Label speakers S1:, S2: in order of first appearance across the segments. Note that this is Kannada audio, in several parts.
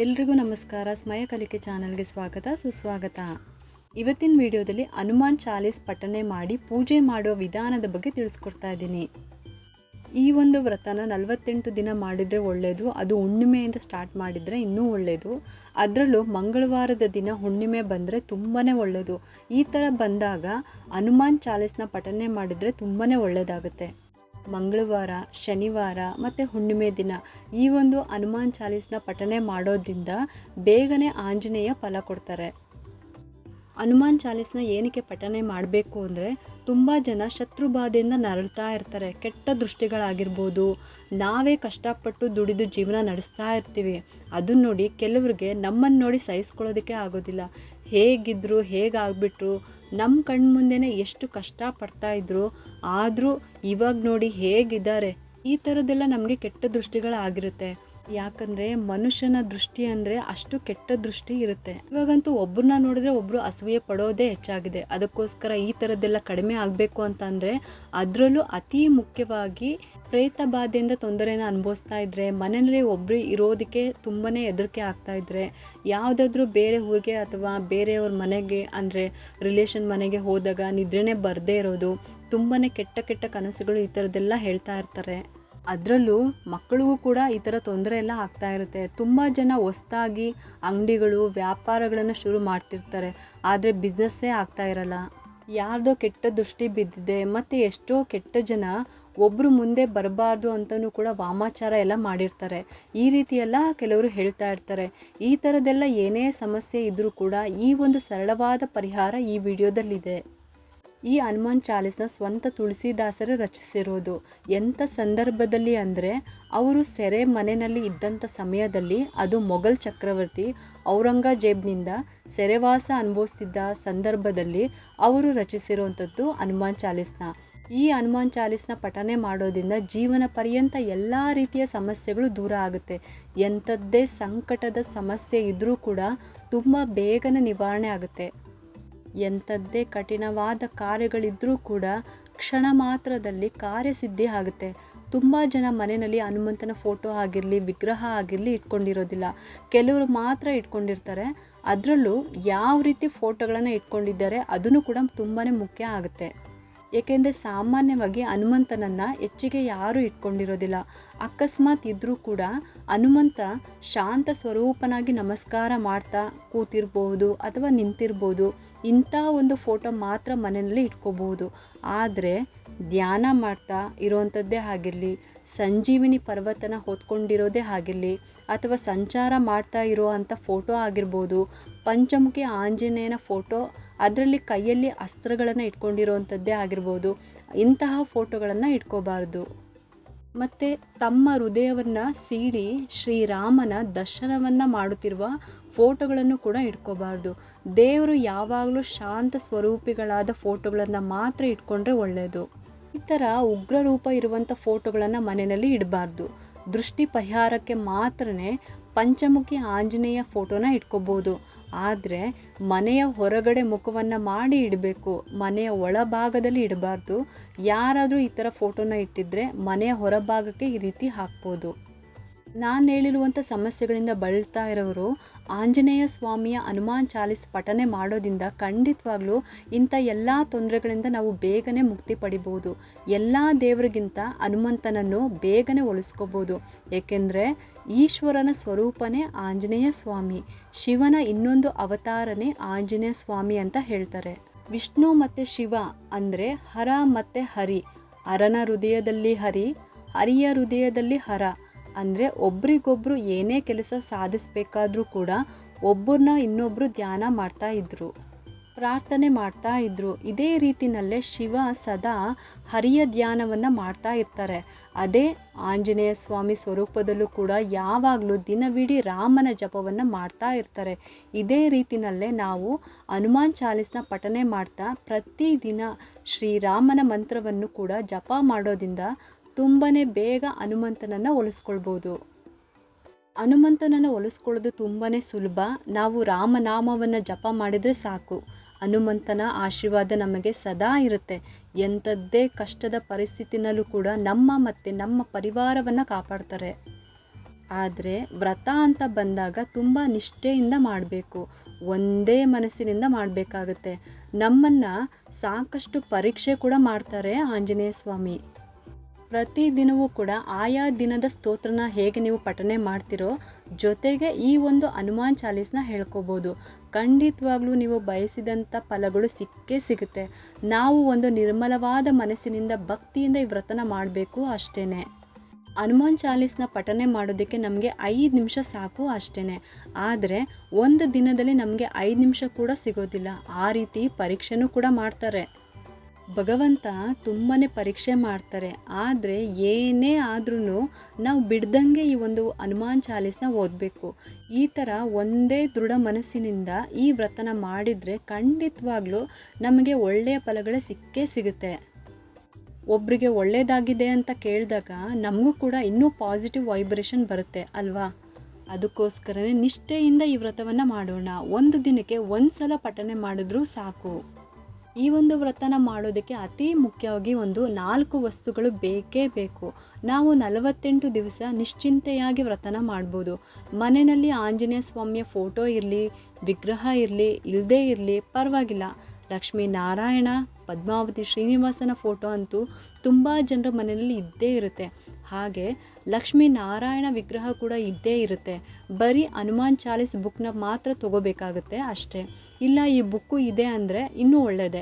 S1: ಎಲ್ರಿಗೂ ನಮಸ್ಕಾರ. ಸ್ಮಯ ಕಲಿಕೆ ಚಾನಲ್ಗೆ ಸ್ವಾಗತ ಸುಸ್ವಾಗತ. ಇವತ್ತಿನ ವಿಡಿಯೋದಲ್ಲಿ ಹನುಮಾನ್ ಚಾಲೀಸ್ ಪಠನೆ ಮಾಡಿ ಪೂಜೆ ಮಾಡುವ ವಿಧಾನದ ಬಗ್ಗೆ ತಿಳಿಸ್ಕೊಡ್ತಾ ಇದ್ದೀನಿ. ಈ ಒಂದು ವ್ರತನ 48 ದಿನ ಮಾಡಿದರೆ ಒಳ್ಳೆಯದು. ಅದು ಹುಣ್ಣಿಮೆಯಿಂದ ಸ್ಟಾರ್ಟ್ ಮಾಡಿದರೆ ಇನ್ನೂ ಒಳ್ಳೆಯದು. ಅದರಲ್ಲೂ ಮಂಗಳವಾರದ ದಿನ ಹುಣ್ಣಿಮೆ ಬಂದರೆ ತುಂಬಾ ಒಳ್ಳೆಯದು. ಈ ಥರ ಬಂದಾಗ ಹನುಮಾನ್ ಚಾಲೀಸ್ನ ಪಠನೆ ಮಾಡಿದರೆ ತುಂಬಾ ಒಳ್ಳೆಯದಾಗುತ್ತೆ. ಮಂಗಳವಾರ, ಶನಿವಾರ ಮತ್ತು ಹುಣ್ಣಿಮೆ ದಿನ ಈ ಒಂದು ಹನುಮಾನ್ ಚಾಲೀಸ್ನ ಪಠನೆ ಮಾಡೋದ್ರಿಂದ ಬೇಗನೆ ಆಂಜನೇಯ ಫಲ ಕೊಡ್ತಾರೆ. ಹನುಮಾನ್ ಚಾಲೀಸ್ನ ಏನಕ್ಕೆ ಪಠನೆ ಮಾಡಬೇಕು ಅಂದರೆ, ತುಂಬ ಜನ ಶತ್ರು ಬಾಧೆಯಿಂದ ನರಳ್ತಾ ಇರ್ತಾರೆ. ಕೆಟ್ಟ ದೃಷ್ಟಿಗಳಾಗಿರ್ಬೋದು, ನಾವೇ ಕಷ್ಟಪಟ್ಟು ದುಡಿದು ಜೀವನ ನಡೆಸ್ತಾ ಇರ್ತೀವಿ. ಅದನ್ನ ನೋಡಿ ಕೆಲವ್ರಿಗೆ ನಮ್ಮನ್ನು ನೋಡಿ ಸಹಿಸ್ಕೊಳ್ಳೋದಕ್ಕೆ ಆಗೋದಿಲ್ಲ. ಹೇಗಿದ್ದರು, ಹೇಗಾಗ್ಬಿಟ್ರು, ನಮ್ಮ ಕಣ್ಮುಂದೆನೇ ಎಷ್ಟು ಕಷ್ಟಪಡ್ತಾಯಿದ್ರು, ಆದರೂ ಇವಾಗ ನೋಡಿ ಹೇಗಿದ್ದಾರೆ, ಈ ಥರದ್ದೆಲ್ಲ ನಮಗೆ ಕೆಟ್ಟ ದೃಷ್ಟಿಗಳಾಗಿರುತ್ತೆ. ಯಾಕಂದರೆ ಮನುಷ್ಯನ ದೃಷ್ಟಿ ಅಂದರೆ ಅಷ್ಟು ಕೆಟ್ಟ ದೃಷ್ಟಿ ಇರುತ್ತೆ. ಇವಾಗಂತೂ ಒಬ್ಬರನ್ನ ನೋಡಿದ್ರೆ ಒಬ್ಬರು ಅಸೂಯೆ ಪಡೋದೇ ಹೆಚ್ಚಾಗಿದೆ. ಅದಕ್ಕೋಸ್ಕರ ಈ ಥರದ್ದೆಲ್ಲ ಕಡಿಮೆ ಆಗಬೇಕು ಅಂತಂದರೆ, ಅದರಲ್ಲೂ ಅತಿ ಮುಖ್ಯವಾಗಿ ಪ್ರೇತ ಬಾಧೆಯಿಂದ ತೊಂದರೆನ ಅನುಭವಿಸ್ತಾ ಇದ್ದರೆ, ಮನೆಯಲ್ಲಿ ಒಬ್ಬರು ಇರೋದಕ್ಕೆ ತುಂಬಾ ಹೆದರಿಕೆ ಆಗ್ತಾಯಿದ್ರೆ, ಯಾವುದಾದ್ರೂ ಬೇರೆ ಊರಿಗೆ ಅಥವಾ ಬೇರೆಯವ್ರ ಮನೆಗೆ ಅಂದರೆ ರಿಲೇಷನ್ ಮನೆಗೆ ಹೋದಾಗ ನಿದ್ರೆನೇ ಬರದೇ ಇರೋದು, ತುಂಬಾ ಕೆಟ್ಟ ಕೆಟ್ಟ ಕನಸುಗಳು, ಈ ಥರದ್ದೆಲ್ಲ ಹೇಳ್ತಾ ಇರ್ತಾರೆ. ಅದರಲ್ಲೂ ಮಕ್ಕಳಿಗೂ ಕೂಡ ಈ ಥರ ತೊಂದರೆ ಎಲ್ಲ ಆಗ್ತಾ ಇರುತ್ತೆ. ತುಂಬ ಜನ ಹೊಸ್ದಾಗಿ ಅಂಗಡಿಗಳು, ವ್ಯಾಪಾರಗಳನ್ನು ಶುರು ಮಾಡ್ತಿರ್ತಾರೆ, ಆದರೆ ಬಿಸ್ನೆಸ್ಸೇ ಆಗ್ತಾ ಇರಲ್ಲ. ಯಾರ್ದೋ ಕೆಟ್ಟ ದೃಷ್ಟಿ ಬಿದ್ದಿದೆ, ಮತ್ತು ಎಷ್ಟೋ ಕೆಟ್ಟ ಜನ ಒಬ್ಬರು ಮುಂದೆ ಬರಬಾರ್ದು ಅಂತಲೂ ಕೂಡ ವಾಮಾಚಾರ ಎಲ್ಲ ಮಾಡಿರ್ತಾರೆ. ಈ ರೀತಿ ಎಲ್ಲ ಕೆಲವರು ಹೇಳ್ತಾ ಇರ್ತಾರೆ. ಈ ಥರದ್ದೆಲ್ಲ ಏನೇ ಸಮಸ್ಯೆ ಇದ್ದರೂ ಕೂಡ ಈ ಒಂದು ಸರಳವಾದ ಪರಿಹಾರ ಈ ವಿಡಿಯೋದಲ್ಲಿದೆ. ಈ ಹನುಮಾನ್ ಚಾಲೀಸ್ನ ಸ್ವಂತ ತುಳಸಿದಾಸರು ರಚಿಸಿರೋದು. ಎಂಥ ಸಂದರ್ಭದಲ್ಲಿ ಅಂದರೆ, ಅವರು ಸೆರೆ ಮನೆಯಲ್ಲಿ ಇದ್ದಂಥ ಸಮಯದಲ್ಲಿ, ಅದು ಮೊಘಲ್ ಚಕ್ರವರ್ತಿ ಔರಂಗಜೇಬ್ನಿಂದ ಸೆರೆವಾಸ ಅನುಭವಿಸ್ತಿದ್ದ ಸಂದರ್ಭದಲ್ಲಿ ಅವರು ರಚಿಸಿರುವಂಥದ್ದು ಹನುಮಾನ್ ಚಾಲೀಸ್ನ. ಈ ಹನುಮಾನ್ ಚಾಲೀಸ್ನ ಪಠನೆ ಮಾಡೋದ್ರಿಂದ ಜೀವನ ಪರ್ಯಂತ ಎಲ್ಲ ರೀತಿಯ ಸಮಸ್ಯೆಗಳು ದೂರ ಆಗುತ್ತೆ. ಎಂಥದ್ದೇ ಸಂಕಟದ ಸಮಸ್ಯೆ ಇದ್ದರೂ ಕೂಡ ತುಂಬ ಬೇಗನೆ ನಿವಾರಣೆ ಆಗುತ್ತೆ. ಎಂಥದ್ದೇ ಕಠಿಣವಾದ ಕಾರ್ಯಗಳಿದ್ದರೂ ಕೂಡ ಕ್ಷಣ ಮಾತ್ರದಲ್ಲಿ ಕಾರ್ಯಸಿದ್ಧಿ ಆಗುತ್ತೆ. ತುಂಬ ಜನ ಮನೆಯಲ್ಲಿ ಹನುಮಂತನ ಫೋಟೋ ಆಗಿರಲಿ, ವಿಗ್ರಹ ಆಗಿರಲಿ ಇಟ್ಕೊಂಡಿರೋದಿಲ್ಲ. ಕೆಲವರು ಮಾತ್ರ ಇಟ್ಕೊಂಡಿರ್ತಾರೆ. ಅದರಲ್ಲೂ ಯಾವ ರೀತಿ ಫೋಟೋಗಳನ್ನು ಇಟ್ಕೊಂಡಿದ್ದಾರೆ ಅದನ್ನು ಕೂಡ ತುಂಬಾ ಮುಖ್ಯ ಆಗುತ್ತೆ. ಏಕೆಂದರೆ ಸಾಮಾನ್ಯವಾಗಿ ಹನುಮಂತನನ್ನು ಹೆಚ್ಚಿಗೆ ಯಾರೂ ಇಟ್ಕೊಂಡಿರೋದಿಲ್ಲ. ಅಕಸ್ಮಾತ್ ಇದ್ದರೂ ಕೂಡ ಹನುಮಂತ ಶಾಂತ ಸ್ವರೂಪನಾಗಿ ನಮಸ್ಕಾರ ಮಾಡ್ತಾ ಕೂತಿರ್ಬೋದು ಅಥವಾ ನಿಂತಿರ್ಬೋದು. ಇಂಥ ಒಂದು ಫೋಟೋ ಮಾತ್ರ ಮನೆಯಲ್ಲಿ ಇಟ್ಕೋಬಹುದು. ಆದರೆ ಧ್ಯಾನ ಮಾಡ್ತಾ ಇರೋವಂಥದ್ದೇ ಆಗಿರಲಿ, ಸಂಜೀವಿನಿ ಪರ್ವತನ ಹೊತ್ಕೊಂಡಿರೋದೇ ಆಗಿರಲಿ, ಅಥವಾ ಸಂಚಾರ ಮಾಡ್ತಾ ಇರೋ ಅಂಥ ಫೋಟೋ ಆಗಿರ್ಬೋದು, ಪಂಚಮುಖಿ ಆಂಜನೇಯನ ಫೋಟೋ, ಅದರಲ್ಲಿ ಕೈಯಲ್ಲಿ ಅಸ್ತ್ರಗಳನ್ನು ಇಟ್ಕೊಂಡಿರೋವಂಥದ್ದೇ ಆಗಿರ್ಬೋದು, ಇಂತಹ ಫೋಟೋಗಳನ್ನು ಇಟ್ಕೋಬಾರ್ದು. ಮತ್ತು ತಮ್ಮ ಹೃದಯವನ್ನು ಸೀಳಿ ಶ್ರೀರಾಮನ ದರ್ಶನವನ್ನು ಮಾಡುತ್ತಿರುವ ಫೋಟೋಗಳನ್ನು ಕೂಡ ಇಟ್ಕೋಬಾರ್ದು. ದೇವರು ಯಾವಾಗಲೂ ಶಾಂತ ಸ್ವರೂಪಿಗಳಾದ ಫೋಟೋಗಳನ್ನು ಮಾತ್ರ ಇಟ್ಕೊಂಡ್ರೆ ಒಳ್ಳೆಯದು. ಈ ಥರ ಉಗ್ರ ರೂಪ ಇರುವಂಥ ಫೋಟೋಗಳನ್ನು ಮನೆಯಲ್ಲಿ ಇಡಬಾರ್ದು. ದೃಷ್ಟಿ ಪರಿಹಾರಕ್ಕೆ ಮಾತ್ರನೇ ಪಂಚಮುಖಿ ಆಂಜನೇಯ ಫೋಟೋನ ಇಟ್ಕೋಬೋದು. ಆದರೆ ಮನೆಯ ಹೊರಗಡೆ ಮುಖವನ್ನು ಮಾಡಿ ಇಡಬೇಕು, ಮನೆಯ ಒಳಭಾಗದಲ್ಲಿ ಇಡಬಾರ್ದು. ಯಾರಾದರೂ ಈ ಥರ ಫೋಟೋನ ಇಟ್ಟಿದ್ದರೆ ಮನೆಯ ಹೊರಭಾಗಕ್ಕೆ ಈ ರೀತಿ ಹಾಕ್ಬೋದು. ನಾನು ಹೇಳಿರುವಂಥ ಸಮಸ್ಯೆಗಳಿಂದ ಬಳಲ್ತಾ ಇರೋರು ಆಂಜನೇಯ ಸ್ವಾಮಿಯ ಹನುಮಾನ್ ಚಾಲೀಸ್ ಪಠನೆ ಮಾಡೋದ್ರಿಂದ ಖಂಡಿತವಾಗ್ಲೂ ಇಂಥ ಎಲ್ಲ ತೊಂದರೆಗಳಿಂದ ನಾವು ಬೇಗನೆ ಮುಕ್ತಿ ಪಡಿಬೋದು. ಎಲ್ಲ ದೇವರಿಗಿಂತ ಹನುಮಂತನನ್ನು ಬೇಗನೆ ಒಲಿಸ್ಕೋಬೋದು. ಏಕೆಂದರೆ ಈಶ್ವರನ ಸ್ವರೂಪನೇ ಆಂಜನೇಯ ಸ್ವಾಮಿ, ಶಿವನ ಇನ್ನೊಂದು ಅವತಾರನೇ ಆಂಜನೇಯ ಸ್ವಾಮಿ ಅಂತ ಹೇಳ್ತಾರೆ. ವಿಷ್ಣು ಮತ್ತು ಶಿವ ಅಂದರೆ ಹರ ಮತ್ತು ಹರಿ. ಹರನ ಹೃದಯದಲ್ಲಿ ಹರಿ, ಹರಿಯ ಹೃದಯದಲ್ಲಿ ಹರ. ಅಂದರೆ ಒಬ್ರಿಗೊಬ್ಬರು ಏನೇ ಕೆಲಸ ಸಾಧಿಸಬೇಕಾದ್ರೂ ಕೂಡ ಒಬ್ಬರನ್ನ ಇನ್ನೊಬ್ಬರು ಧ್ಯಾನ ಮಾಡ್ತಾ ಇದ್ದರು, ಪ್ರಾರ್ಥನೆ ಮಾಡ್ತಾ ಇದ್ದರು. ಇದೇ ರೀತಿಯಲ್ಲೇ ಶಿವ ಸದಾ ಹರಿಯ ಧ್ಯಾನವನ್ನು ಮಾಡ್ತಾ ಇರ್ತಾರೆ. ಅದೇ ಆಂಜನೇಯ ಸ್ವಾಮಿ ಸ್ವರೂಪದಲ್ಲೂ ಕೂಡ ಯಾವಾಗಲೂ ದಿನವಿಡೀ ರಾಮನ ಜಪವನ್ನು ಮಾಡ್ತಾ ಇರ್ತಾರೆ. ಇದೇ ರೀತಿಯಲ್ಲೇ ನಾವು ಹನುಮಾನ್ ಚಾಲೀಸ್ನ ಪಠನೆ ಮಾಡ್ತಾ ಪ್ರತಿದಿನ ಶ್ರೀರಾಮನ ಮಂತ್ರವನ್ನು ಕೂಡ ಜಪ ಮಾಡೋದ್ರಿಂದ ತುಂಬಾ ಬೇಗ ಹನುಮಂತನನ್ನು ಒಲಿಸ್ಕೊಳ್ಬೋದು. ಹನುಮಂತನನ್ನು ಒಲಿಸ್ಕೊಳ್ಳೋದು ತುಂಬಾ ಸುಲಭ. ನಾವು ರಾಮನಾಮವನ್ನು ಜಪ ಮಾಡಿದರೆ ಸಾಕು, ಹನುಮಂತನ ಆಶೀರ್ವಾದ ನಮಗೆ ಸದಾ ಇರುತ್ತೆ. ಎಂಥದ್ದೇ ಕಷ್ಟದ ಪರಿಸ್ಥಿತಿನಲ್ಲೂ ಕೂಡ ನಮ್ಮ ಮತ್ತು ನಮ್ಮ ಪರಿವಾರವನ್ನು ಕಾಪಾಡ್ತಾರೆ. ಆದರೆ ವ್ರತ ಅಂತ ಬಂದಾಗ ತುಂಬ ನಿಷ್ಠೆಯಿಂದ ಮಾಡಬೇಕು, ಒಂದೇ ಮನಸ್ಸಿನಿಂದ ಮಾಡಬೇಕಾಗತ್ತೆ. ನಮ್ಮನ್ನು ಸಾಕಷ್ಟು ಪರೀಕ್ಷೆ ಕೂಡ ಮಾಡ್ತಾರೆ ಆಂಜನೇಯ ಸ್ವಾಮಿ. ಪ್ರತಿದಿನವೂ ಕೂಡ ಆಯಾ ದಿನದ ಸ್ತೋತ್ರನ ಹೇಗೆ ನೀವು ಪಠನೆ ಮಾಡ್ತಿರೋ ಜೊತೆಗೆ ಈ ಒಂದು ಹನುಮಾನ್ ಚಾಲೀಸ್ನ ಹೇಳ್ಕೊಬೋದು. ಖಂಡಿತವಾಗ್ಲೂ ನೀವು ಬಯಸಿದಂಥ ಫಲಗಳು ಸಿಕ್ಕೇ ಸಿಗುತ್ತೆ. ನಾವು ಒಂದು ನಿರ್ಮಲವಾದ ಮನಸ್ಸಿನಿಂದ ಭಕ್ತಿಯಿಂದ ಈ ವ್ರತನ ಮಾಡಬೇಕು ಅಷ್ಟೇ. ಹನುಮಾನ್ ಚಾಲೀಸ್ನ ಪಠನೆ ಮಾಡೋದಕ್ಕೆ ನಮಗೆ 5 ನಿಮಿಷ ಸಾಕು ಅಷ್ಟೇ. ಆದರೆ ಒಂದು ದಿನದಲ್ಲಿ ನಮಗೆ 5 ನಿಮಿಷ ಕೂಡ ಸಿಗೋದಿಲ್ಲ. ಆ ರೀತಿ ಪರೀಕ್ಷೆನೂ ಕೂಡ ಮಾಡ್ತಾರೆ. ಭಗವಂತ ತುಂಬಾ ಪರೀಕ್ಷೆ ಮಾಡ್ತಾರೆ. ಆದರೆ ಏನೇ ಆದ್ರೂ ನಾವು ಬಿಡ್ದಂಗೆ ಈ ಒಂದು ಹನುಮಾನ್ ಚಾಲೀಸ್ನ ಓದಬೇಕು. ಈ ಥರ ಒಂದೇ ದೃಢ ಮನಸ್ಸಿನಿಂದ ಈ ವ್ರತನ ಮಾಡಿದರೆ ಖಂಡಿತವಾಗ್ಲೂ ನಮಗೆ ಒಳ್ಳೆಯ ಫಲಗಳೇ ಸಿಕ್ಕೇ ಸಿಗುತ್ತೆ. ಒಬ್ಬರಿಗೆ ಒಳ್ಳೆಯದಾಗಿದೆ ಅಂತ ಕೇಳಿದಾಗ ನಮಗೂ ಕೂಡ ಇನ್ನೂ ಪಾಸಿಟಿವ್ ವೈಬ್ರೇಷನ್ ಬರುತ್ತೆ ಅಲ್ವಾ? ಅದಕ್ಕೋಸ್ಕರನೇ ನಿಷ್ಠೆಯಿಂದ ಈ ವ್ರತವನ್ನು ಮಾಡೋಣ. ಒಂದು ದಿನಕ್ಕೆ ಒಂದು ಸಲ ಪಠನೆ ಮಾಡಿದ್ರೂ ಸಾಕು. ಈ ಒಂದು ವ್ರತನ ಮಾಡೋದಕ್ಕೆ ಅತಿ ಮುಖ್ಯವಾಗಿ 4 ವಸ್ತುಗಳು ಬೇಕೇ ಬೇಕು. ನಾವು 48 ದಿವಸ ನಿಶ್ಚಿಂತೆಯಾಗಿ ವ್ರತನ ಮಾಡ್ಬೋದು. ಮನೆಯಲ್ಲಿ ಆಂಜನೇಯ ಸ್ವಾಮಿಯ ಫೋಟೋ ಇರಲಿ, ವಿಗ್ರಹ ಇರಲಿ, ಇಲ್ಲದೇ ಇರಲಿ ಪರವಾಗಿಲ್ಲ. ಲಕ್ಷ್ಮೀ ನಾರಾಯಣ, ಪದ್ಮಾವತಿ ಶ್ರೀನಿವಾಸನ ಫೋಟೋ ಅಂತೂ ತುಂಬ ಜನರ ಮನೆಯಲ್ಲಿ ಇದ್ದೇ ಇರುತ್ತೆ. ಹಾಗೆ ಲಕ್ಷ್ಮೀ ನಾರಾಯಣ ವಿಗ್ರಹ ಕೂಡ ಇದ್ದೇ ಇರುತ್ತೆ. ಬರೀ ಹನುಮಾನ್ ಚಾಲೀಸ್ ಬುಕ್ನ ಮಾತ್ರ ತೊಗೋಬೇಕಾಗುತ್ತೆ ಅಷ್ಟೇ. ಇಲ್ಲ ಈ ಬುಕ್ಕು ಇದೆ ಅಂದರೆ ಇನ್ನೂ ಒಳ್ಳೆಯದೇ.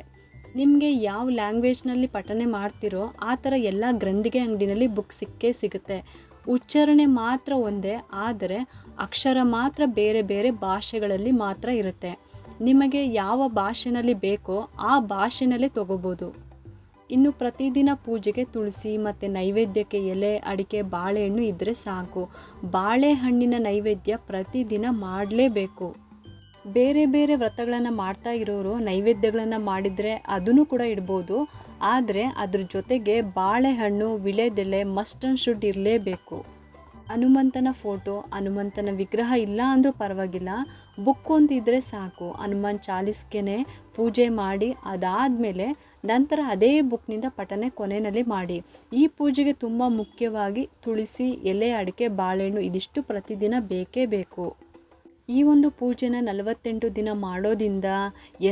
S1: ನಿಮಗೆ ಯಾವ ಲ್ಯಾಂಗ್ವೇಜ್ನಲ್ಲಿ ಪಠನೆ ಮಾಡ್ತಿರೋ ಆ ಥರ ಎಲ್ಲ ಗ್ರಂಥಿಗೆ ಅಂಗಡಿನಲ್ಲಿ ಬುಕ್ ಸಿಕ್ಕೇ ಸಿಗುತ್ತೆ. ಉಚ್ಚಾರಣೆ ಮಾತ್ರ ಒಂದೇ, ಆದರೆ ಅಕ್ಷರ ಮಾತ್ರ ಬೇರೆ ಬೇರೆ ಭಾಷೆಗಳಲ್ಲಿ ಮಾತ್ರ ಇರುತ್ತೆ. ನಿಮಗೆ ಯಾವ ಭಾಷೆನಲ್ಲಿ ಬೇಕೋ ಆ ಭಾಷೆನಲ್ಲೇ ತೊಗೋಬೋದು. ಇನ್ನು ಪ್ರತಿದಿನ ಪೂಜೆಗೆ ತುಳಸಿ ಮತ್ತು ನೈವೇದ್ಯಕ್ಕೆ ಎಲೆ, ಅಡಿಕೆ, ಬಾಳೆಹಣ್ಣು ಇದ್ದರೆ ಸಾಕು. ಬಾಳೆಹಣ್ಣಿನ ನೈವೇದ್ಯ ಪ್ರತಿದಿನ ಮಾಡಲೇಬೇಕು. ಬೇರೆ ಬೇರೆ ವ್ರತಗಳನ್ನು ಮಾಡ್ತಾ ಇರೋರು ನೈವೇದ್ಯಗಳನ್ನು ಮಾಡಿದರೆ ಅದನ್ನು ಕೂಡ ಇಡ್ಬೋದು. ಆದರೆ ಅದ್ರ ಜೊತೆಗೆ ಬಾಳೆಹಣ್ಣು, ವಿಳೆದೆಲೆ ಮಸ್ಟ್ ಆ್ಯಂಡ್ ಶುಡ್ ಇರಲೇಬೇಕು. ಹನುಮಂತನ ಫೋಟೋ, ಹನುಮಂತನ ವಿಗ್ರಹ ಇಲ್ಲ ಅಂದರೂ ಪರವಾಗಿಲ್ಲ, ಬುಕ್ ಒಂದು ಇದ್ದರೆ ಸಾಕು. ಹನುಮಾನ್ ಚಾಲೀಸ್ಗೆ ಪೂಜೆ ಮಾಡಿ ಅದಾದಮೇಲೆ ನಂತರ ಅದೇ ಬುಕ್ನಿಂದ ಪಠನೆ ಕೊನೆಯಲ್ಲಿ ಮಾಡಿ. ಈ ಪೂಜೆಗೆ ತುಂಬ ಮುಖ್ಯವಾಗಿ ತುಳಸಿ, ಎಲೆ, ಅಡಿಕೆ, ಬಾಳೆಹಣ್ಣು ಇದಿಷ್ಟು ಪ್ರತಿದಿನ ಬೇಕೇ ಬೇಕು. ಈ ಒಂದು ಪೂಜೆನ 48 ದಿನ ಮಾಡೋದ್ರಿಂದ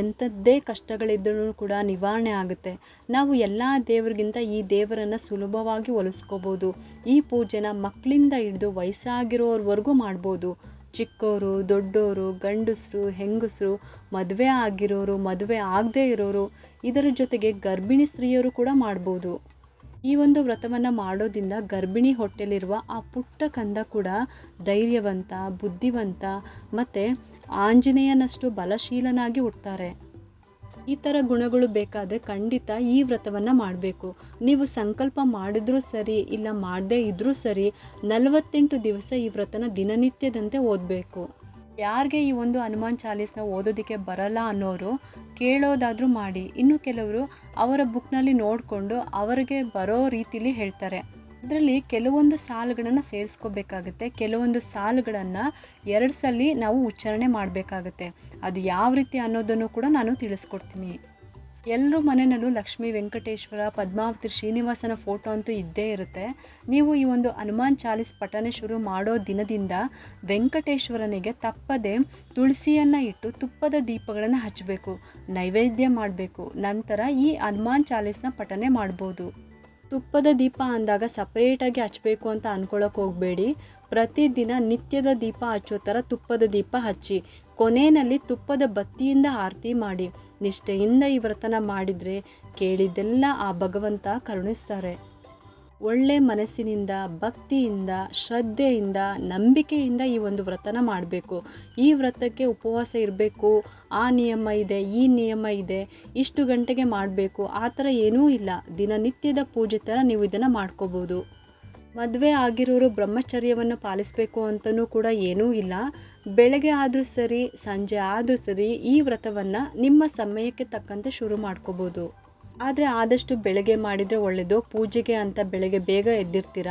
S1: ಎಂಥದ್ದೇ ಕಷ್ಟಗಳಿದ್ದರೂ ಕೂಡ ನಿವಾರಣೆ ಆಗುತ್ತೆ. ನಾವು ಎಲ್ಲ ದೇವರಿಗಿಂತ ಈ ದೇವರನ್ನು ಸುಲಭವಾಗಿ ಒಲಿಸ್ಕೋಬೋದು. ಈ ಪೂಜೆನ ಮಕ್ಕಳಿಂದ ಹಿಡಿದು ವಯಸ್ಸಾಗಿರೋರ್ವರೆಗೂ ಮಾಡ್ಬೋದು. ಚಿಕ್ಕವರು, ದೊಡ್ಡವರು, ಗಂಡಸರು, ಹೆಂಗಸರು, ಮದುವೆ ಆಗಿರೋರು, ಮದುವೆ ಆಗದೇ ಇರೋರು, ಇದರ ಜೊತೆಗೆ ಗರ್ಭಿಣಿ ಸ್ತ್ರೀಯರು ಕೂಡ ಮಾಡ್ಬೋದು. ಈ ಒಂದು ವ್ರತವನ್ನು ಮಾಡೋದ್ರಿಂದ ಗರ್ಭಿಣಿ ಹೊಟ್ಟೆಲಿರುವ ಆ ಪುಟ್ಟ ಕಂದ ಕೂಡ ಧೈರ್ಯವಂತ, ಬುದ್ಧಿವಂತ ಮತ್ತು ಆಂಜನೇಯನಷ್ಟು ಬಲಶೀಲನಾಗಿ ಹುಡ್ತಾರೆ. ಈ ಥರ ಗುಣಗಳು ಬೇಕಾದರೆ ಖಂಡಿತ ಈ ವ್ರತವನ್ನು ಮಾಡಬೇಕು. ನೀವು ಸಂಕಲ್ಪ ಮಾಡಿದ್ರೂ ಸರಿ, ಇಲ್ಲ ಮಾಡದೇ ಇದ್ದರೂ ಸರಿ, 48 ದಿವಸ ಈ ವ್ರತನ ದಿನನಿತ್ಯದಂತೆ ಓದಬೇಕು. ಯಾರಿಗೆ ಈ ಒಂದು ಹನುಮಾನ್ ಚಾಲೀಸ್ನ ಓದೋದಕ್ಕೆ ಬರಲ್ಲ ಅನ್ನೋರು ಕೇಳೋದಾದರೂ ಮಾಡಿ. ಇನ್ನು ಕೆಲವರು ಅವರ ಬುಕ್ನಲ್ಲಿ ನೋಡಿಕೊಂಡು ಅವರಿಗೆ ಬರೋ ರೀತಿಲಿ ಹೇಳ್ತಾರೆ. ಅದರಲ್ಲಿ ಕೆಲವೊಂದು ಸಾಲುಗಳನ್ನು ಸೇರಿಸ್ಕೋಬೇಕಾಗುತ್ತೆ. ಕೆಲವೊಂದು ಸಾಲುಗಳನ್ನು 2 ಸಲ ನಾವು ಉಚ್ಚಾರಣೆ ಮಾಡಬೇಕಾಗುತ್ತೆ. ಅದು ಯಾವ ರೀತಿ ಅನ್ನೋದನ್ನು ಕೂಡ ನಾನು ತಿಳಿಸ್ಕೊಡ್ತೀನಿ. ಎಲ್ಲರ ಮನೆಯಲ್ಲೂ ಲಕ್ಷ್ಮೀ ವೆಂಕಟೇಶ್ವರ, ಪದ್ಮಾವತಿ ಶ್ರೀನಿವಾಸನ ಫೋಟೋ ಅಂತೂ ಇದ್ದೇ ಇರುತ್ತೆ. ನೀವು ಈ ಒಂದು ಹನುಮಾನ್ ಚಾಲೀಸ್ ಪಠನೆ ಶುರು ಮಾಡೋ ದಿನದಿಂದ ವೆಂಕಟೇಶ್ವರನಿಗೆ ತಪ್ಪದೆ ತುಳಸಿಯನ್ನು ಇಟ್ಟು ತುಪ್ಪದ ದೀಪಗಳನ್ನು ಹಚ್ಚಬೇಕು, ನೈವೇದ್ಯ ಮಾಡಬೇಕು. ನಂತರ ಈ ಹನುಮಾನ್ ಚಾಲೀಸ್ನ ಪಠನೆ ಮಾಡ್ಬೋದು. ತುಪ್ಪದ ದೀಪ ಅಂದಾಗ ಸಪ್ರೇಟಾಗಿ ಹಚ್ಚಬೇಕು ಅಂತ ಅಂದ್ಕೊಳ್ಳೋಕೆ ಹೋಗಬೇಡಿ. ಪ್ರತಿದಿನ ನಿತ್ಯದ ದೀಪ ಹಚ್ಚೋ ಥರ ತುಪ್ಪದ ದೀಪ ಹಚ್ಚಿ ಕೊನೆಯಲ್ಲಿ ತುಪ್ಪದ ಬತ್ತಿಯಿಂದ ಆರತಿ ಮಾಡಿ ನಿಷ್ಠೆಯಿಂದ ಈ ವ್ರತನ ಮಾಡಿದರೆ ಕೇಳಿದ್ದೆಲ್ಲ ಆ ಭಗವಂತ ಕರುಣಿಸ್ತಾರೆ. ಒಳ್ಳೆ ಮನಸ್ಸಿನಿಂದ, ಭಕ್ತಿಯಿಂದ, ಶ್ರದ್ಧೆಯಿಂದ, ನಂಬಿಕೆಯಿಂದ ಈ ಒಂದು ವ್ರತನ ಮಾಡಬೇಕು. ಈ ವ್ರತಕ್ಕೆ ಉಪವಾಸ ಇರಬೇಕು, ಆ ನಿಯಮ ಇದೆ, ಈ ನಿಯಮ ಇದೆ, ಇಷ್ಟು ಗಂಟೆಗೆ ಮಾಡಬೇಕು, ಆ ಥರ ಏನೂ ಇಲ್ಲ. ದಿನನಿತ್ಯದ ಪೂಜೆ ಥರ ನೀವು ಇದನ್ನು ಮಾಡ್ಕೋಬೋದು. ಮದುವೆ ಆಗಿರೋರು ಬ್ರಹ್ಮಚರ್ಯವನ್ನು ಪಾಲಿಸಬೇಕು ಅಂತಲೂ ಕೂಡ ಏನೂ ಇಲ್ಲ. ಬೆಳಗ್ಗೆ ಆದರೂ ಸರಿ, ಸಂಜೆ ಆದರೂ ಸರಿ ಈ ವ್ರತವನ್ನು ನಿಮ್ಮ ಸಮಯಕ್ಕೆ ತಕ್ಕಂತೆ ಶುರು ಮಾಡ್ಕೋಬೋದು. ಆದರೆ ಆದಷ್ಟು ಬೆಳಗ್ಗೆ ಮಾಡಿದರೆ ಒಳ್ಳೆಯದು. ಪೂಜೆಗೆ ಅಂತ ಬೆಳಗ್ಗೆ ಬೇಗ ಎದ್ದಿರ್ತೀರ.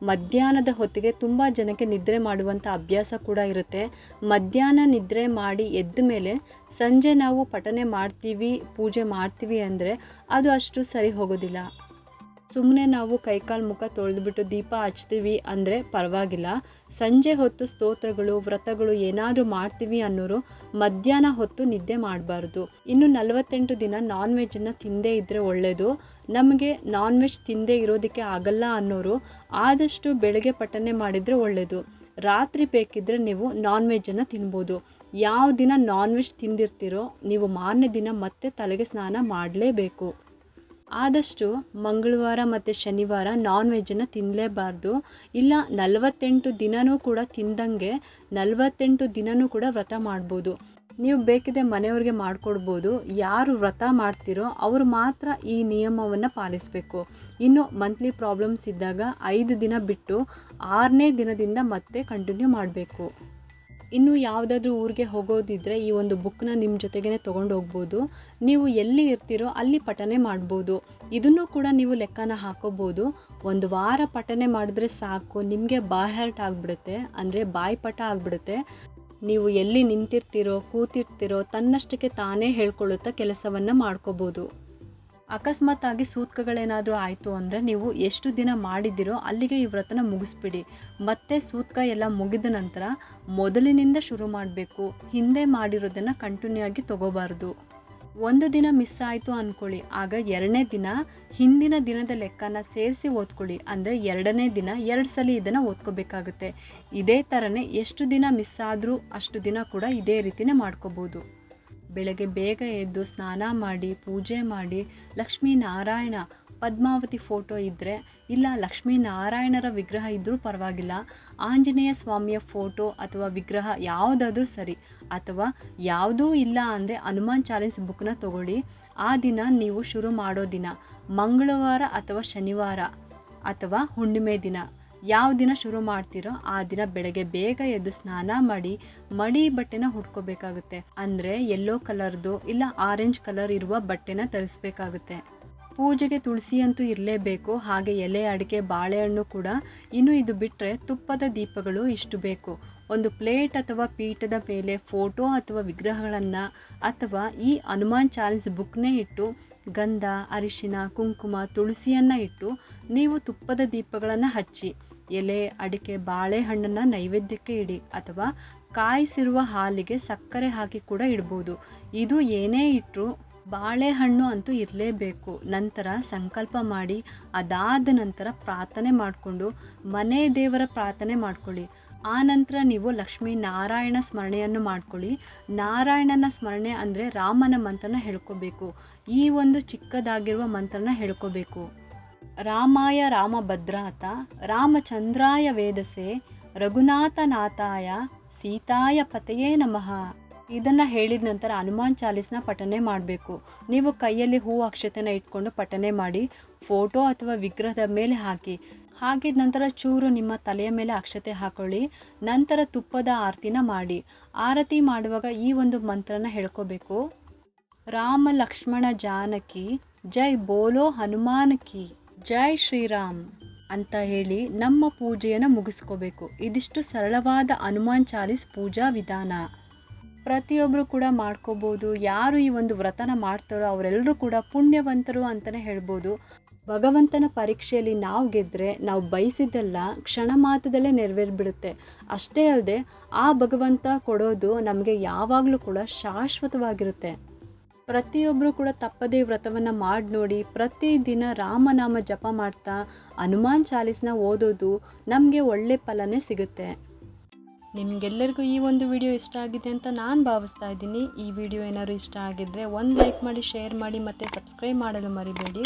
S1: ಮಧ್ಯಾಹ್ನದ ಹೊತ್ತಿಗೆ ತುಂಬ ಜನಕ್ಕೆ ನಿದ್ರೆ ಮಾಡುವಂಥ ಅಭ್ಯಾಸ ಕೂಡ ಇರುತ್ತೆ. ಮಧ್ಯಾಹ್ನ ನಿದ್ರೆ ಮಾಡಿ ಎದ್ದ ಮೇಲೆ ಸಂಜೆ ನಾವು ಪಠನೆ ಮಾಡ್ತೀವಿ, ಪೂಜೆ ಮಾಡ್ತೀವಿ ಅಂದರೆ ಅದು ಅಷ್ಟು ಸರಿ ಹೋಗೋದಿಲ್ಲ. ಸುಮ್ಮನೆ ನಾವು ಕೈಕಾಲು ಮುಖ ತೊಳೆದುಬಿಟ್ಟು ದೀಪ ಹಚ್ತೀವಿ ಅಂದರೆ ಪರವಾಗಿಲ್ಲ. ಸಂಜೆ ಹೊತ್ತು ಸ್ತೋತ್ರಗಳು ವ್ರತಗಳು ಏನಾದರೂ ಮಾಡ್ತೀವಿ ಅನ್ನೋರು ಮಧ್ಯಾಹ್ನ ಹೊತ್ತು ನಿದ್ದೆ ಮಾಡಬಾರ್ದು. ಇನ್ನು 48 ದಿನ ನಾನ್ ವೆಜ್ಜನ್ನು ತಿಂದೇ ಇದ್ದರೆ ಒಳ್ಳೆಯದು. ನಮಗೆ ನಾನ್ ವೆಜ್ ತಿಂದೇ ಇರೋದಕ್ಕೆ ಆಗಲ್ಲ ಅನ್ನೋರು ಆದಷ್ಟು ಬೆಳಗ್ಗೆ ಪಠನೆ ಮಾಡಿದರೆ ಒಳ್ಳೆಯದು. ರಾತ್ರಿ ಬೇಕಿದ್ದರೆ ನೀವು ನಾನ್ ವೆಜ್ಜನ್ನು ತಿನ್ಬೋದು. ಯಾವ ದಿನ ನಾನ್ ವೆಜ್ ತಿಂದಿರ್ತೀರೋ ನೀವು ಮಾರನೇ ದಿನ ಮತ್ತೆ ತಲೆಗೆ ಸ್ನಾನ ಮಾಡಲೇಬೇಕು. ಆದಷ್ಟು ಮಂಗಳವಾರ ಮತ್ತು ಶನಿವಾರ ನಾನ್ ವೆಜ್ಜನ್ನು ತಿನ್ನಲೇಬಾರ್ದು. ಇಲ್ಲ 48 ದಿನವೂ ಕೂಡ ತಿಂದಂಗೆ 48 ದಿನವೂ ಕೂಡ ವ್ರತ ಮಾಡ್ಬೋದು. ನೀವು ಬೇಕಿದ್ರೆ ಮನೆಯವ್ರಿಗೆ ಮಾಡಿಕೊಡ್ಬೋದು. ಯಾರು ವ್ರತ ಮಾಡ್ತೀರೋ ಅವರು ಮಾತ್ರ ಈ ನಿಯಮವನ್ನು ಪಾಲಿಸಬೇಕು. ಇನ್ನು ಮಂತ್ಲಿ ಪ್ರಾಬ್ಲಮ್ಸ್ ಇದ್ದಾಗ 5 ದಿನ ಬಿಟ್ಟು 6ನೇ ದಿನದಿಂದ ಮತ್ತೆ ಕಂಟಿನ್ಯೂ ಮಾಡಬೇಕು. ಇನ್ನು ಯಾವುದಾದ್ರೂ ಊರಿಗೆ ಹೋಗೋದಿದ್ದರೆ ಈ ಒಂದು ಬುಕ್ನ ನಿಮ್ಮ ಜೊತೆಗೇ ತೊಗೊಂಡು ಹೋಗ್ಬೋದು. ನೀವು ಎಲ್ಲಿ ಇರ್ತೀರೋ ಅಲ್ಲಿ ಪಠನೆ ಮಾಡ್ಬೋದು. ಇದನ್ನು ಕೂಡ ನೀವು ಲೆಕ್ಕನ ಹಾಕೋಬೋದು. ಒಂದು ವಾರ ಪಠನೆ ಮಾಡಿದ್ರೆ ಸಾಕು, ನಿಮಗೆ ಬಾಯ್ ಹಾರ್ಟ್ ಆಗಿಬಿಡುತ್ತೆ, ಅಂದರೆ ಬಾಯ್ಪಟ ಆಗಿಬಿಡುತ್ತೆ. ನೀವು ಎಲ್ಲಿ ನಿಂತಿರ್ತೀರೋ ಕೂತಿರ್ತೀರೋ ತನ್ನಷ್ಟಕ್ಕೆ ತಾನೇ ಹೇಳ್ಕೊಳ್ಳುತ್ತಾ ಕೆಲಸವನ್ನು ಮಾಡ್ಕೋಬೋದು. ಅಕಸ್ಮಾತಾಗಿ ಸೂತ್ಕಗಳೇನಾದರೂ ಆಯಿತು ಅಂದರೆ ನೀವು ಎಷ್ಟು ದಿನ ಮಾಡಿದ್ದೀರೋ ಅಲ್ಲಿಗೆ ಈ ವ್ರತನ ಮುಗಿಸ್ಬಿಡಿ. ಮತ್ತು ಸೂತ್ಕ ಎಲ್ಲ ಮುಗಿದ ನಂತರ ಮೊದಲಿನಿಂದ ಶುರು ಮಾಡಬೇಕು. ಹಿಂದೆ ಮಾಡಿರೋದನ್ನು ಕಂಟಿನ್ಯೂ ಆಗಿ ತೊಗೋಬಾರ್ದು. ಒಂದು ದಿನ ಮಿಸ್ ಆಯಿತು ಅಂದ್ಕೊಳ್ಳಿ, ಆಗ 2ನೇ ದಿನ ಹಿಂದಿನ ದಿನದ ಲೆಕ್ಕನ ಸೇರಿಸಿ ಓದ್ಕೊಳ್ಳಿ. ಅಂದರೆ 2ನೇ ದಿನ 2 ಸಲ ಇದನ್ನು ಓದ್ಕೋಬೇಕಾಗುತ್ತೆ. ಇದೇ ಥರನೇ ಎಷ್ಟು ದಿನ ಮಿಸ್ ಆದರೂ ಅಷ್ಟು ದಿನ ಕೂಡ ಇದೇ ರೀತಿಯೇ ಮಾಡ್ಕೋಬೋದು. ಬೆಳಗ್ಗೆ ಬೇಗ ಎದ್ದು ಸ್ನಾನ ಮಾಡಿ ಪೂಜೆ ಮಾಡಿ ಲಕ್ಷ್ಮೀನಾರಾಯಣ ಪದ್ಮಾವತಿ ಫೋಟೋ ಇದ್ದರೆ, ಇಲ್ಲ ಲಕ್ಷ್ಮೀನಾರಾಯಣರ ವಿಗ್ರಹ ಇದ್ದರೂ ಪರವಾಗಿಲ್ಲ, ಆಂಜನೇಯ ಸ್ವಾಮಿಯ ಫೋಟೋ ಅಥವಾ ವಿಗ್ರಹ ಯಾವುದಾದ್ರೂ ಸರಿ, ಅಥವಾ ಯಾವುದೂ ಇಲ್ಲ ಅಂದರೆ ಹನುಮಾನ್ ಚಾಲೀಸ್ ಬುಕ್ನ ತೊಗೊಳ್ಳಿ. ಆ ದಿನ ನೀವು ಶುರು ಮಾಡೋ ದಿನ ಮಂಗಳವಾರ ಅಥವಾ ಶನಿವಾರ ಅಥವಾ ಹುಣ್ಣಿಮೆ ದಿನ, ಯಾವ ದಿನ ಶುರು ಮಾಡ್ತೀರೋ ಆ ದಿನ ಬೆಳಗ್ಗೆ ಬೇಗ ಎದ್ದು ಸ್ನಾನ ಮಾಡಿ ಮಡಿ ಬಟ್ಟೆನ ಹುಡ್ಕೋಬೇಕಾಗುತ್ತೆ. ಅಂದರೆ ಯೆಲ್ಲೋ ಕಲರ್ದು ಇಲ್ಲ ಆರೆಂಜ್ ಕಲರ್ ಇರುವ ಬಟ್ಟೆನ ತರಿಸ್ಬೇಕಾಗುತ್ತೆ. ಪೂಜೆಗೆ ತುಳಸಿ ಅಂತೂ ಇರಲೇಬೇಕು, ಹಾಗೆ ಎಲೆ ಅಡಿಕೆ ಬಾಳೆಹಣ್ಣು ಕೂಡ. ಇನ್ನು ಇದು ಬಿಟ್ಟರೆ ತುಪ್ಪದ ದೀಪಗಳು ಇಷ್ಟು ಬೇಕು. ಒಂದು ಪ್ಲೇಟ್ ಅಥವಾ ಪೀಠದ ಮೇಲೆ ಫೋಟೋ ಅಥವಾ ವಿಗ್ರಹಗಳನ್ನು ಅಥವಾ ಈ ಹನುಮಾನ್ ಚಾಲೀಸ್ ಬುಕ್ನೇ ಇಟ್ಟು ಗಂಧ ಅರಿಶಿನ ಕುಂಕುಮ ತುಳಸಿಯನ್ನು ಇಟ್ಟು ನೀವು ತುಪ್ಪದ ದೀಪಗಳನ್ನು ಹಚ್ಚಿ ಎಲೆ ಅಡಿಕೆ ಬಾಳೆಹಣ್ಣನ್ನು ನೈವೇದ್ಯಕ್ಕೆ ಇಡಿ, ಅಥವಾ ಕಾಯಿಸಿರುವ ಹಾಲಿಗೆ ಸಕ್ಕರೆ ಹಾಕಿ ಕೂಡ ಇಡ್ಬೋದು. ಇದು ಏನೇ ಇಟ್ಟರು ಬಾಳೆಹಣ್ಣು ಅಂತೂ ಇರಲೇಬೇಕು. ನಂತರ ಸಂಕಲ್ಪ ಮಾಡಿ ಅದಾದ ನಂತರ ಪ್ರಾರ್ಥನೆ ಮಾಡಿಕೊಂಡು ಮನೆ ದೇವರ ಪ್ರಾರ್ಥನೆ ಮಾಡ್ಕೊಳ್ಳಿ. ಆ ನಂತರ ನೀವು ಲಕ್ಷ್ಮೀ ನಾರಾಯಣ ಸ್ಮರಣೆಯನ್ನು ಮಾಡ್ಕೊಳ್ಳಿ. ನಾರಾಯಣನ ಸ್ಮರಣೆ ಅಂದರೆ ರಾಮನ ಮಂತ್ರನ ಹೇಳ್ಕೋಬೇಕು. ಈ ಒಂದು ಚಿಕ್ಕದಾಗಿರುವ ಮಂತ್ರನ ಹೇಳ್ಕೋಬೇಕು. ರಾಮಾಯ ರಾಮಭದ್ರಾತ ರಾಮಚಂದ್ರಾಯ ವೇದಸೆ ರಘುನಾಥನಾಥಾಯ ಸೀತಾಯ ಪತಯೇ ನಮಃ. ಇದನ್ನು ಹೇಳಿದ ನಂತರ ಹನುಮಾನ್ ಚಾಲೀಸ್ನ ಪಠನೆ ಮಾಡಬೇಕು. ನೀವು ಕೈಯಲ್ಲಿ ಹೂವು ಅಕ್ಷತೆನ ಇಟ್ಕೊಂಡು ಪಠನೆ ಮಾಡಿ ಫೋಟೋ ಅಥವಾ ವಿಗ್ರಹದ ಮೇಲೆ ಹಾಕಿ. ಹಾಕಿದ ನಂತರ ಚೂರು ನಿಮ್ಮ ತಲೆಯ ಮೇಲೆ ಅಕ್ಷತೆ ಹಾಕೊಳ್ಳಿ. ನಂತರ ತುಪ್ಪದ ಆರತಿನ ಮಾಡಿ. ಆರತಿ ಮಾಡುವಾಗ ಈ ಒಂದು ಮಂತ್ರನ ಹೇಳ್ಕೋಬೇಕು. ರಾಮ ಲಕ್ಷ್ಮಣ ಜಾನಕಿ ಜೈ ಬೋಲೋ ಹನುಮಾನ್ ಕಿ ಜೈ ಶ್ರೀರಾಮ್ ಅಂತ ಹೇಳಿ ನಮ್ಮ ಪೂಜೆಯನ್ನು ಮುಗಿಸ್ಕೋಬೇಕು. ಇದಿಷ್ಟು ಸರಳವಾದ ಹನುಮಾನ್ ಚಾಲೀಸ್ ಪೂಜಾ ವಿಧಾನ. ಪ್ರತಿಯೊಬ್ಬರು ಕೂಡ ಮಾಡ್ಕೋಬೋದು. ಯಾರು ಈ ಒಂದು ವ್ರತನ ಮಾಡ್ತಾರೋ ಅವರೆಲ್ಲರೂ ಕೂಡ ಪುಣ್ಯವಂತರು ಅಂತಲೇ ಹೇಳ್ಬೋದು. ಭಗವಂತನ ಪರೀಕ್ಷೆಯಲ್ಲಿ ನಾವು ಗೆದ್ದರೆ ನಾವು ಬಯಸಿದ್ದೆಲ್ಲ ಕ್ಷಣ ಮಾತ್ರದಲ್ಲೇ ನೆರವೇರಿಬಿಡುತ್ತೆ. ಅಷ್ಟೇ ಅಲ್ಲದೆ ಆ ಭಗವಂತ ಕೊಡೋದು ನಮಗೆ ಯಾವಾಗಲೂ ಕೂಡ ಶಾಶ್ವತವಾಗಿರುತ್ತೆ. ಪ್ರತಿಯೊಬ್ಬರು ಕೂಡ ತಪ್ಪದೇ ವ್ರತವನ್ನು ಮಾಡಿ ನೋಡಿ. ಪ್ರತಿದಿನ ರಾಮನಾಮ ಜಪ ಮಾಡ್ತಾ ಹನುಮಾನ್ ಚಾಲೀಸ್ನ ಓದೋದು ನಮಗೆ ಒಳ್ಳೆ ಫಲನೇ ಸಿಗುತ್ತೆ. ನಿಮಗೆಲ್ಲರಿಗೂ ಈ ಒಂದು ವಿಡಿಯೋ ಇಷ್ಟ ಆಗಿದೆ ಅಂತ ನಾನು ಭಾವಿಸ್ತಾ ಇದ್ದೀನಿ. ಈ ವಿಡಿಯೋ ಏನಾದರೂ ಇಷ್ಟ ಆಗಿದ್ದರೆ ಒಂದು ಲೈಕ್ ಮಾಡಿ, ಶೇರ್ ಮಾಡಿ ಮತ್ತು ಸಬ್ಸ್ಕ್ರೈಬ್ ಮಾಡಲು ಮರಿಬೇಡಿ.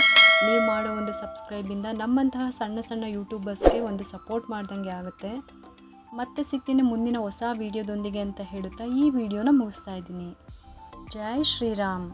S1: ನೀವು ಮಾಡೋ ಒಂದು ಸಬ್ಸ್ಕ್ರೈಬಿಂದ ನಮ್ಮಂತಹ ಸಣ್ಣ ಸಣ್ಣ ಯೂಟ್ಯೂಬರ್ಸ್ಗೆ ಒಂದು ಸಪೋರ್ಟ್ ಮಾಡ್ದಂಗೆ ಆಗುತ್ತೆ. ಮತ್ತೆ ಸಿಗ್ತೀನಿ ಮುಂದಿನ ಹೊಸ ವಿಡಿಯೋದೊಂದಿಗೆ ಅಂತ ಹೇಳುತ್ತಾ ಈ ವಿಡಿಯೋನ ಮುಗಿಸ್ತಾ ಇದ್ದೀನಿ. ಜೈ ಶ್ರೀರಾಮ್.